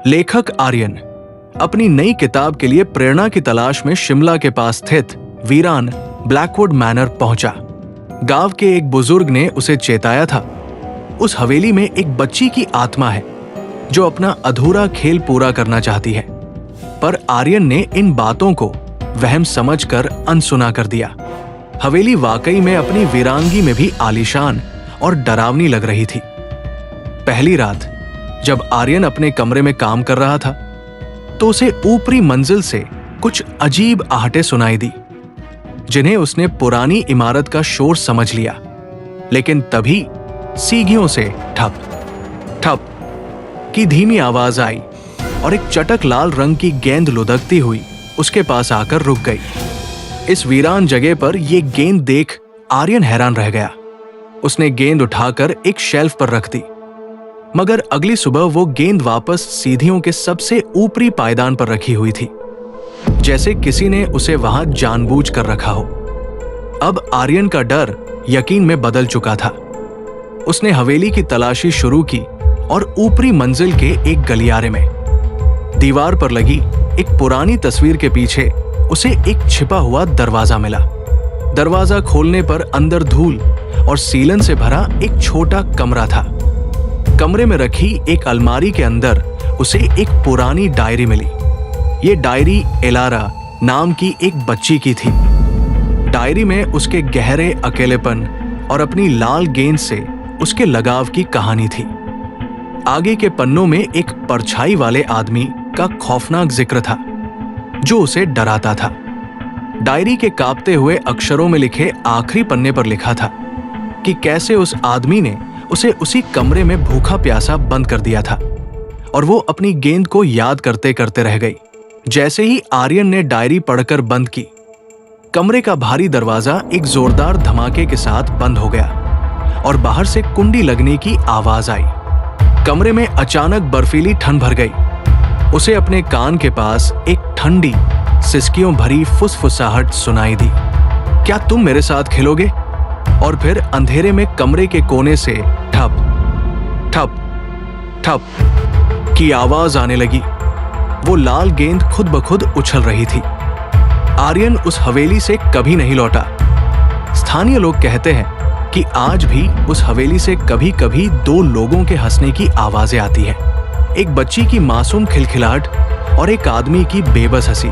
लेखक आर्यन अपनी नई किताब के लिए प्रेरणा की तलाश में शिमला के पास स्थित वीरान ब्लैकवुड मैनर पहुंचा। गांव के एक बुजुर्ग ने उसे चेताया था, उस हवेली में एक बच्ची की आत्मा है जो अपना अधूरा खेल पूरा करना चाहती है। पर आर्यन ने इन बातों को वहम समझकर अनसुना कर दिया। हवेली वाकई में अपनी वीरांगी में भी आलीशान और डरावनी लग रही थी। पहली रात जब आर्यन अपने कमरे में काम कर रहा था तो उसे ऊपरी मंजिल से कुछ अजीब आहटें सुनाई दी, जिन्हें उसने पुरानी इमारत का शोर समझ लिया। लेकिन तभी सीढ़ियों से ठप ठप की धीमी आवाज आई और एक चटक लाल रंग की गेंद लुढ़कती हुई उसके पास आकर रुक गई। इस वीरान जगह पर यह गेंद देख आर्यन हैरान रह गया। उसने गेंद उठाकर एक शेल्फ पर रख दी, मगर अगली सुबह वो गेंद वापस सीढ़ियों के सबसे ऊपरी पायदान पर रखी हुई थी, जैसे किसी ने उसे वहां जानबूझ कर रखा हो। अब आर्यन का डर यकीन में बदल चुका था। उसने हवेली की तलाशी शुरू की और ऊपरी मंजिल के एक गलियारे में दीवार पर लगी एक पुरानी तस्वीर के पीछे उसे एक छिपा हुआ दरवाजा मिला। दरवाजा खोलने पर अंदर धूल और सीलन से भरा एक छोटा कमरा था। कमरे में रखी एक अलमारी के अंदर उसे एक पुरानी डायरी मिली। ये डायरी एलारा नाम की एक बच्ची की थी। डायरी में उसके गहरे अकेलेपन और अपनी लाल गेंद से उसके लगाव की कहानी थी। आगे के पन्नों में एक परछाई वाले आदमी का खौफनाक जिक्र था जो उसे डराता था। डायरी के कांपते हुए अक्षरों में लिखे आखिरी पन्ने पर लिखा था कि कैसे उस आदमी ने उसे उसी कमरे में भूखा प्यासा बंद कर दिया था और वो अपनी गेंद को याद करते करते रह गई। जैसे ही आर्यन ने डायरी पढ़कर बंद की, कमरे का भारी दरवाजा एक जोरदार धमाके के साथ बंद हो गया और बाहर से कुंडी लगने की आवाज आई। कमरे में अचानक बर्फीली ठंड भर गई। उसे अपने कान के पास एक ठंडी सिसकियों भरी फुसफुसाहट सुनाई दी। क्या तुम मेरे साथ खेलोगे? और फिर अंधेरे में कमरे के कोने से ठप ठप ठप की आवाज आने लगी। वो लाल गेंद खुद ब खुद उछल रही थी। आर्यन उस हवेली से कभी नहीं लौटा। स्थानीय लोग कहते हैं कि आज भी उस हवेली से कभी कभी दो लोगों के हंसने की आवाजें आती हैं, एक बच्ची की मासूम खिलखिलाहट और एक आदमी की बेबस हंसी।